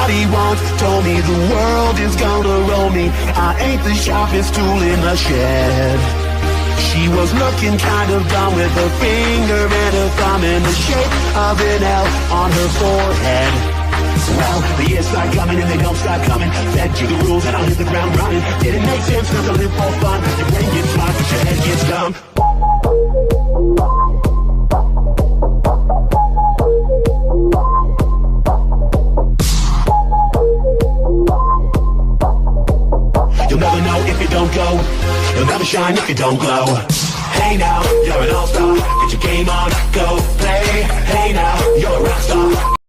Somebody once told me the world is gonna roll me. I ain't the sharpest tool in the shed. She was looking kind of dumb with her finger and her thumb in the shape of an L on her forehead. Well, the years start coming and they don't stop coming. Fed you the rules and I'll hit the ground running. Didn't make sense not to live for fun. Your brain gets smart but your head gets dumb. You'll never know if you don't go. You'll never shine if you don't glow. Hey now, you're an all-star. Get your game on, go play. Hey now, you're a rock star.